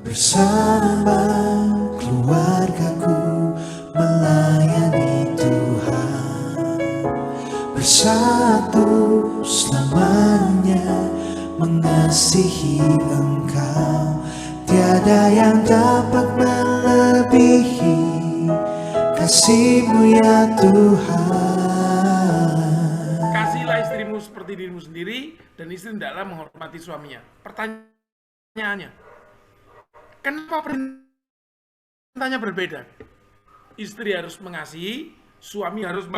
Bersama keluargaku melayani Tuhan, bersatu selamanya mengasihi Engkau. Tiada yang dapat melebihi kasih-Mu ya Tuhan. Kasihilah istrimu seperti dirimu sendiri, dan istri hendaklah menghormati suaminya. Pertanyaannya, kenapa perintahnya berbeda? Istri harus mengasihi, suami harus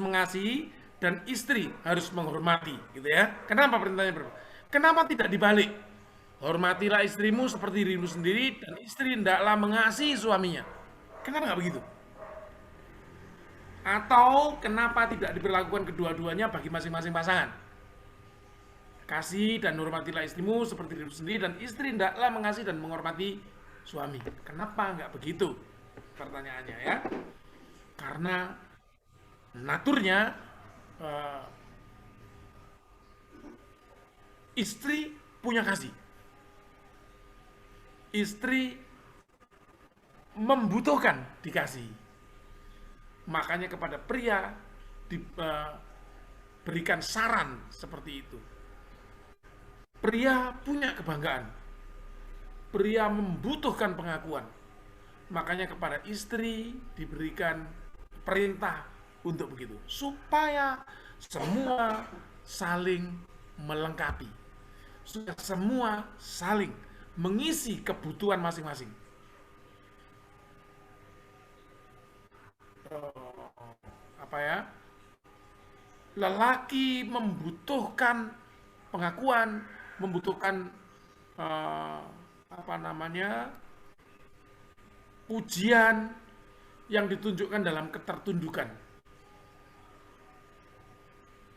mengasihi, dan istri harus menghormati, gitu ya. Kenapa perintahnya berbeda? Kenapa tidak dibalik? Hormatilah istrimu seperti dirimu sendiri, dan istri hendaklah mengasihi suaminya. Kenapa nggak begitu? Atau kenapa tidak diberlakukan kedua-duanya bagi masing-masing pasangan? Kasih dan hormatilah istrimu seperti dirimu sendiri, dan istri hendaklah mengasihi dan menghormati suami. Kenapa nggak begitu? Pertanyaannya ya. Karena naturnya istri punya kasih. Istri membutuhkan dikasihi. Makanya kepada pria diberikan saran seperti itu. Pria punya kebanggaan. Pria membutuhkan pengakuan. Makanya kepada istri diberikan perintah untuk begitu. Supaya semua saling melengkapi. Supaya semua saling mengisi kebutuhan masing-masing. Lelaki membutuhkan pengakuan, membutuhkan pujian yang ditunjukkan dalam ketertundukan.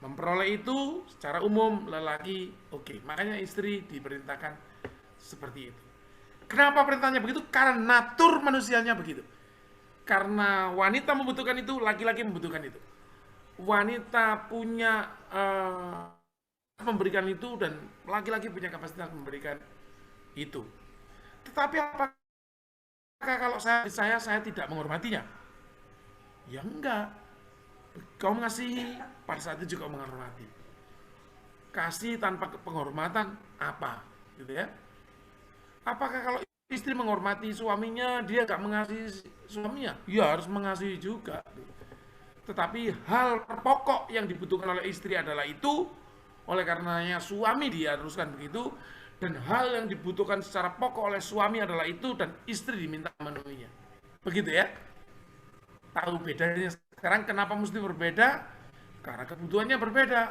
Memperoleh itu secara umum lelaki oke. Makanya istri diperintahkan seperti itu. Kenapa perintahnya begitu? Karena natur manusianya begitu. Karena wanita membutuhkan itu, laki-laki membutuhkan itu. Wanita punya memberikan itu, dan laki-laki punya kapasitas memberikan itu. Tetapi apakah kalau saya tidak menghormatinya? Ya enggak. Kau mengasihi, pada saat itu juga menghormati. Kasih tanpa penghormatan apa? Gitu ya. Apakah kalau istri menghormati suaminya, dia gak mengasihi suaminya? Ya harus mengasihi juga. Tetapi hal pokok yang dibutuhkan oleh istri adalah itu, oleh karenanya suami diharuskan begitu, dan hal yang dibutuhkan secara pokok oleh suami adalah itu, dan istri diminta memenuhinya. Begitu ya. Tahu bedanya sekarang kenapa mesti berbeda? Karena kebutuhannya berbeda.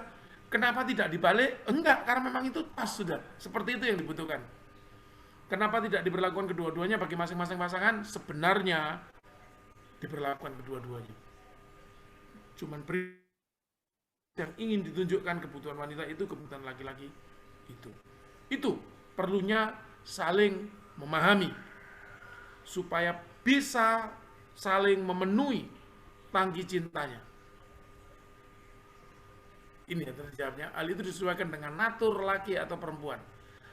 Kenapa tidak dibalik? Enggak, karena memang itu pas sudah. Seperti itu yang dibutuhkan. Kenapa tidak diberlakukan kedua-duanya bagi masing-masing pasangan? Sebenarnya diberlakukan kedua-duanya. Cuman yang ingin ditunjukkan kebutuhan wanita itu, kebutuhan laki-laki itu. Itu perlunya saling memahami supaya bisa saling memenuhi tangki cintanya. Ini yang terjawabnya. Hal itu disesuaikan dengan natur laki atau perempuan.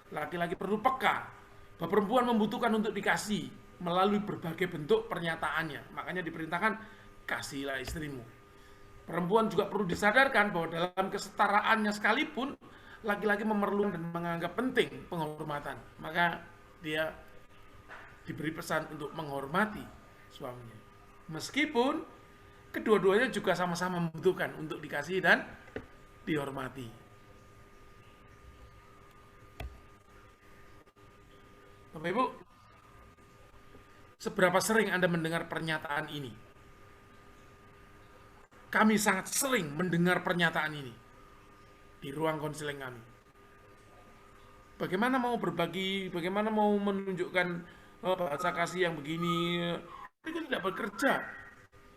Laki-laki perlu peka bahwa perempuan membutuhkan untuk dikasih melalui berbagai bentuk pernyataannya. Makanya diperintahkan, kasihilah istrimu. Perempuan juga perlu disadarkan bahwa dalam kesetaraannya sekalipun, laki-laki memerlukan dan menganggap penting penghormatan. Maka dia diberi pesan untuk menghormati suaminya. Meskipun kedua-duanya juga sama-sama membutuhkan untuk dikasihi dan dihormati. Bapak Ibu, seberapa sering Anda mendengar pernyataan ini? Kami sangat sering mendengar pernyataan ini di ruang konseling kami. Bagaimana mau berbagi, bagaimana mau menunjukkan bahasa kasih yang begini? Mereka tidak bekerja.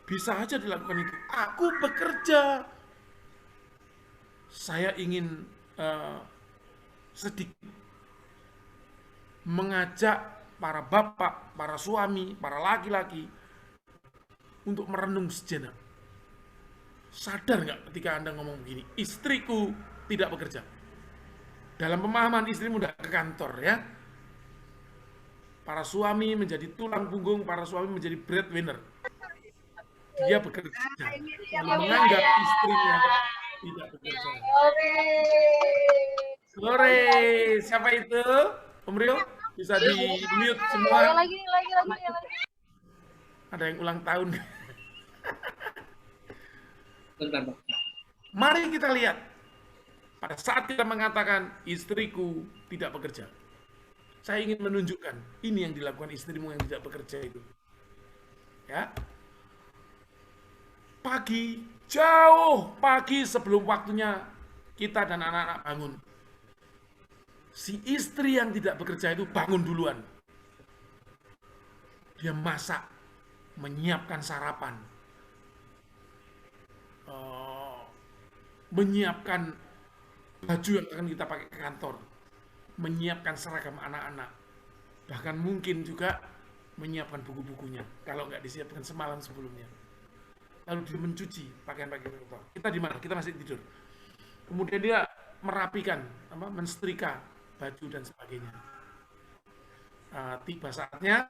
Bisa aja dilakukan itu. Aku bekerja. Saya ingin sedikit mengajak para bapak, para suami, para laki-laki untuk merenung sejenak. Sadar nggak ketika Anda ngomong begini, istriku tidak bekerja. Dalam pemahaman istrimu udah ke kantor ya. Para suami menjadi tulang punggung, para suami menjadi breadwinner. Dia bekerja, lalu menganggap istrinya tidak bekerja. Sore, siapa itu? Om Rio, bisa di mute semua. Lagi. Ada yang ulang tahun. Bentar, Pak. Mari kita lihat. Pada saat kita mengatakan istriku tidak bekerja, saya ingin menunjukkan ini yang dilakukan istrimu yang tidak bekerja itu. Ya. Pagi, jauh pagi sebelum waktunya kita dan anak-anak bangun. Si istri yang tidak bekerja itu bangun duluan. Dia masak, menyiapkan sarapan, menyiapkan baju yang akan kita pakai ke kantor, menyiapkan seragam anak-anak, bahkan mungkin juga menyiapkan buku-bukunya kalau nggak disiapkan semalam sebelumnya. Lalu dia mencuci pakaian-pakaian kotor. Kita di mana? Kita masih tidur. Kemudian dia merapikan, mensetrika baju dan sebagainya. Tiba saatnya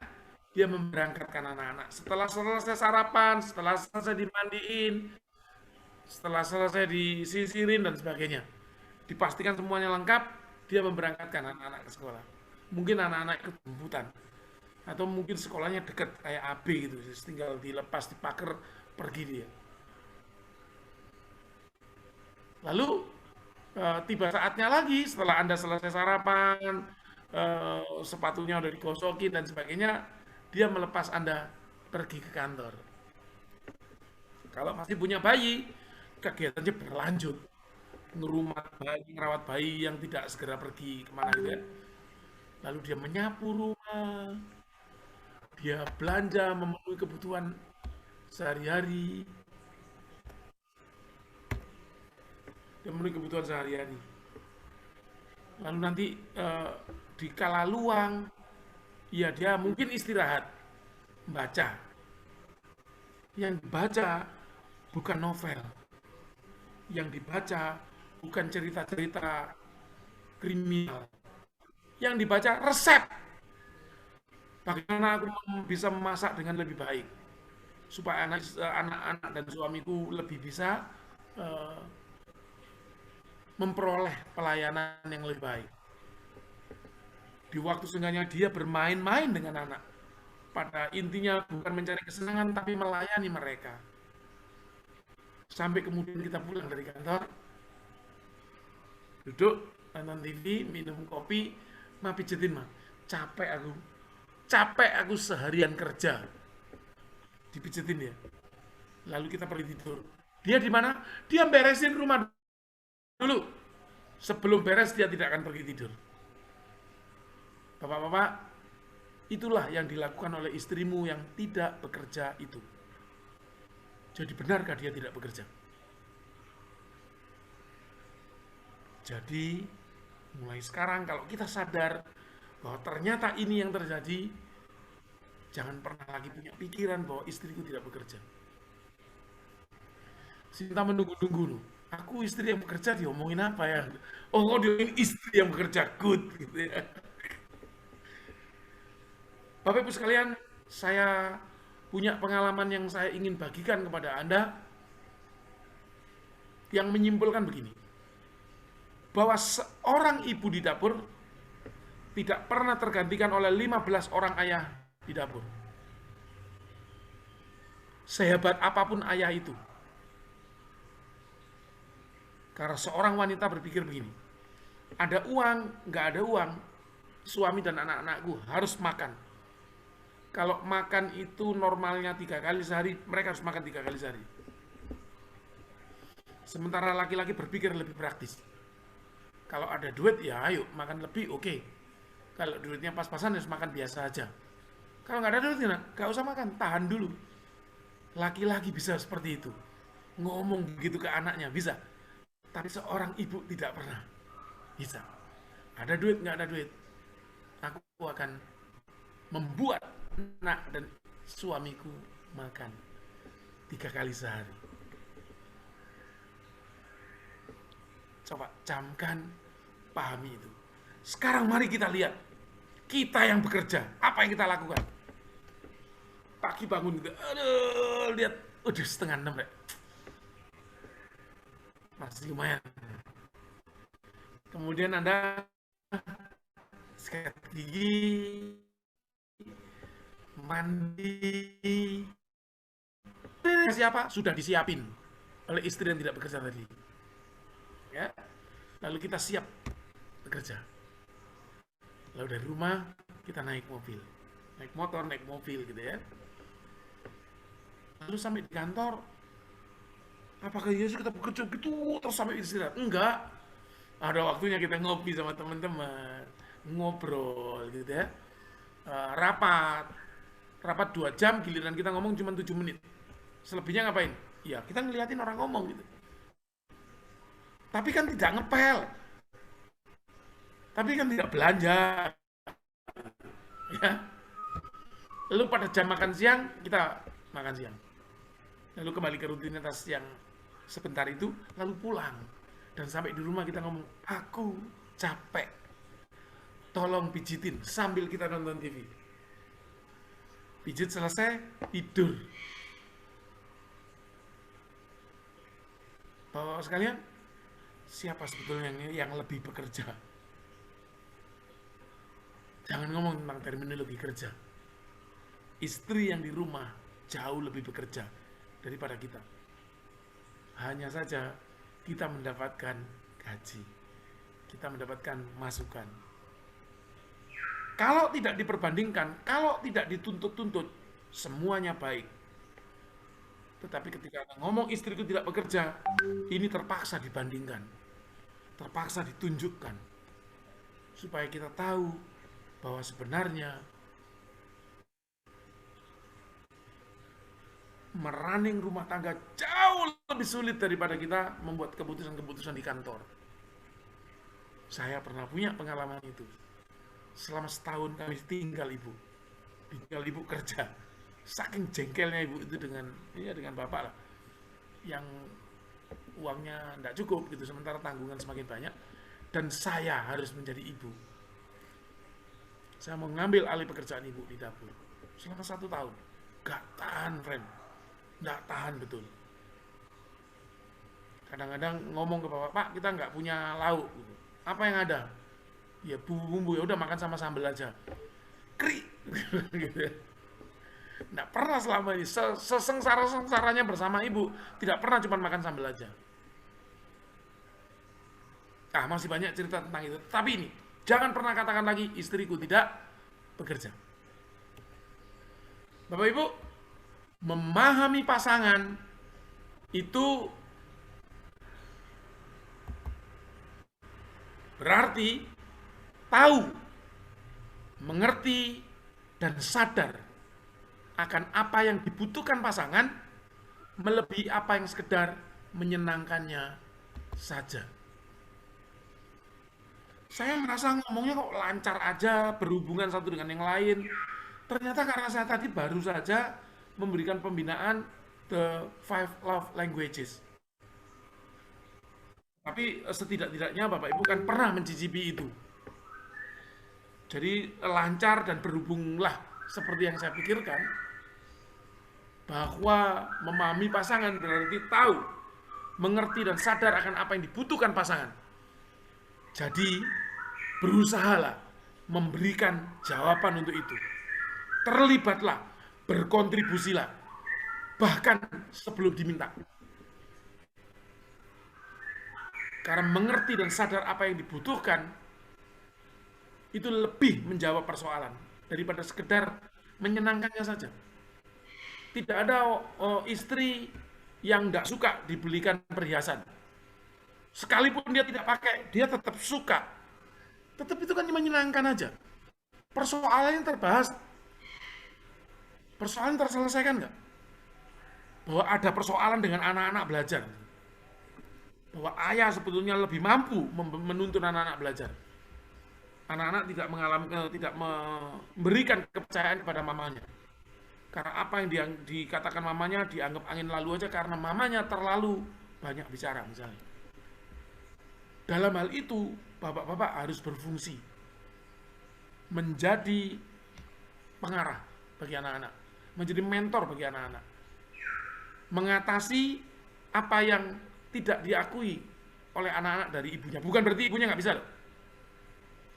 dia memberangkatkan anak-anak. Setelah selesai sarapan, setelah selesai dimandiin, setelah selesai disisirin dan sebagainya, dipastikan semuanya lengkap, dia memberangkatkan anak-anak ke sekolah. Mungkin anak-anak ikut jemputan, atau mungkin sekolahnya dekat kayak AB gitu, tinggal dilepas, dipaker, pergi dia. Lalu tiba saatnya lagi setelah Anda selesai sarapan, sepatunya udah digosokin dan sebagainya, dia melepas Anda pergi ke kantor. Kalau masih punya bayi, kegiatannya berlanjut, ngerawat bayi yang tidak segera pergi kemana gitu ya. Lalu dia menyapu rumah, dia belanja memenuhi kebutuhan sehari-hari, lalu nanti di kala luang, ya dia mungkin istirahat, baca. Yang dibaca bukan novel, yang dibaca bukan cerita-cerita kriminal, yang dibaca resep. Bagaimana aku bisa memasak dengan lebih baik, supaya anak-anak dan suamiku lebih bisa memperoleh pelayanan yang lebih baik. Di waktu seenggaknya dia bermain-main dengan anak. Pada intinya bukan mencari kesenangan, tapi melayani mereka. Sampai kemudian kita pulang dari kantor, duduk, nonton TV, minum kopi, ma pijetin ma. Capek aku seharian kerja. Dipijetin dia. Lalu kita pergi tidur. Dia di mana? Dia beresin rumah dulu. Sebelum beres dia tidak akan pergi tidur. Bapak-bapak, itulah yang dilakukan oleh istrimu yang tidak bekerja itu. Jadi benarkah dia tidak bekerja? Jadi mulai sekarang kalau kita sadar bahwa ternyata ini yang terjadi, jangan pernah lagi punya pikiran bahwa istriku tidak bekerja. Sinta menunggu-nunggu loh. Aku istri yang bekerja diomongin apa ya? Oh, kok diomongin istri yang bekerja, good gitu ya. Bapak Ibu sekalian, saya punya pengalaman yang saya ingin bagikan kepada Anda yang menyimpulkan begini, bahwa seorang ibu di dapur tidak pernah tergantikan oleh 15 orang ayah di dapur. Sehebat apapun ayah itu. Karena seorang wanita berpikir begini, ada uang, nggak ada uang, suami dan anak-anakku harus makan. Kalau makan itu normalnya 3 kali sehari, mereka harus makan 3 kali sehari. Sementara laki-laki berpikir lebih praktis. Kalau ada duit, ya ayo makan lebih, oke. Kalau duitnya pas-pasan, harus makan biasa aja. Kalau nggak ada duit, nggak usah makan, tahan dulu. Laki-laki bisa seperti itu. Ngomong begitu ke anaknya, bisa. Tapi seorang ibu tidak pernah bisa. Ada duit, nggak ada duit, aku akan membuat anak dan suamiku makan 3 kali sehari. Coba camkan, pahami itu. Sekarang mari kita lihat Kita yang bekerja, apa yang kita lakukan? Pagi bangun gitu, aduh, lihat, udah 5:30 deh. Masih lumayan. Kemudian Anda sikat gigi, mandi, siapa? Sudah disiapin oleh istri yang tidak bekerja tadi. Ya, lalu kita siap bekerja. Lalu dari rumah kita naik mobil, naik motor, naik mobil gitu ya. Lalu sampai di kantor, apakah Yesus kita bekerja gitu terus sampai istirahat? Enggak. Ada waktunya kita ngopi sama teman-teman, ngobrol gitu ya. Rapat 2 jam, giliran kita ngomong cuma 7 menit. Selebihnya ngapain? Ya kita ngeliatin orang ngomong gitu. Tapi kan tidak ngepel. Tapi kan tidak belanja. Ya. Lalu pada jam makan siang, kita makan siang. Lalu kembali ke rutinitas yang sebentar itu, lalu pulang. Dan sampai di rumah kita ngomong, aku capek. Tolong pijitin sambil kita nonton TV. Pijit selesai, tidur. Bapak sekalian, siapa sebetulnya yang lebih bekerja? Jangan ngomong tentang terminologi kerja. Istri yang di rumah jauh lebih bekerja daripada kita. Hanya saja kita mendapatkan gaji. Kita mendapatkan masukan. Kalau tidak diperbandingkan, kalau tidak dituntut-tuntut, semuanya baik. Tetapi ketika ngomong istriku tidak bekerja, ini terpaksa dibandingkan. Terpaksa ditunjukkan. Supaya kita tahu bahwa sebenarnya merunning rumah tangga jauh lebih sulit daripada kita membuat keputusan-keputusan di kantor. Saya pernah punya pengalaman itu. Selama setahun kami tinggal ibu kerja. Saking jengkelnya ibu itu dengan bapak lah, yang uangnya tidak cukup gitu, sementara tanggungan semakin banyak, dan saya harus menjadi ibu. Saya mau ngambil alih pekerjaan ibu di dapur selama 1 tahun. Gak tahan, friend. Gak tahan betul. Kadang-kadang ngomong ke bapak, Pak, kita nggak punya lauk. Apa yang ada? Ya bumbu, ya udah makan sama sambal aja. Kri. Gitu. Nggak pernah selama ini sesengsara-sengsaranya bersama ibu, tidak pernah cuma makan sambal aja. Masih banyak cerita tentang itu. Tapi ini, jangan pernah katakan lagi istriku tidak bekerja. Bapak Ibu, memahami pasangan itu berarti tahu, mengerti, dan sadar akan apa yang dibutuhkan pasangan, melebihi apa yang sekedar menyenangkannya saja. Saya merasa ngomongnya kok lancar aja, berhubungan satu dengan yang lain. Ternyata karena saya tadi baru saja memberikan pembinaan The 5 Love Languages. Tapi setidak-tidaknya Bapak Ibu kan pernah mencicipi itu. Jadi lancar dan berhubunglah seperti yang saya pikirkan, bahwa memahami pasangan berarti tahu, mengerti dan sadar akan apa yang dibutuhkan pasangan. Jadi berusahalah memberikan jawaban untuk itu. Terlibatlah, berkontribusilah, bahkan sebelum diminta. Karena mengerti dan sadar apa yang dibutuhkan, itu lebih menjawab persoalan daripada sekedar menyenangkannya saja. Tidak ada istri yang tidak suka dibelikan perhiasan. Sekalipun dia tidak pakai, dia tetap suka. Tetap itu kan menyenangkan aja. Persoalannya terbahas. Persoalan terselesaikan nggak? Bahwa ada persoalan dengan anak-anak belajar. Bahwa ayah sebetulnya lebih mampu menuntun anak-anak belajar. Anak-anak tidak memberikan kepercayaan kepada mamanya. Karena apa yang dikatakan mamanya dianggap angin lalu aja karena mamanya terlalu banyak bicara misalnya. Dalam hal itu, bapak-bapak harus berfungsi. menjadi pengarah bagi anak-anak, menjadi mentor bagi anak-anak, mengatasi apa yang tidak diakui oleh anak-anak dari ibunya. Bukan berarti ibunya nggak bisa loh,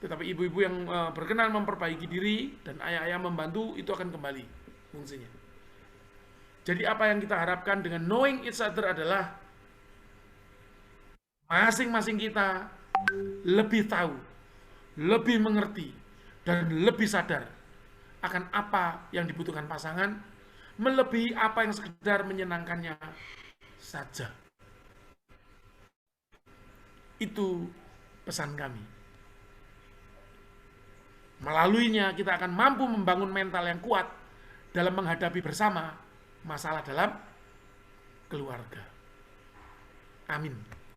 tetapi ibu-ibu yang berkenan memperbaiki diri dan ayah-ayah membantu, itu akan kembali fungsinya. Jadi apa yang kita harapkan dengan knowing each other adalah masing-masing kita lebih tahu, lebih mengerti, dan lebih sadar akan apa yang dibutuhkan pasangan, melebihi apa yang sekedar menyenangkannya saja. Itu pesan kami. Melaluinya kita akan mampu membangun mental yang kuat dalam menghadapi bersama masalah dalam keluarga. Amin.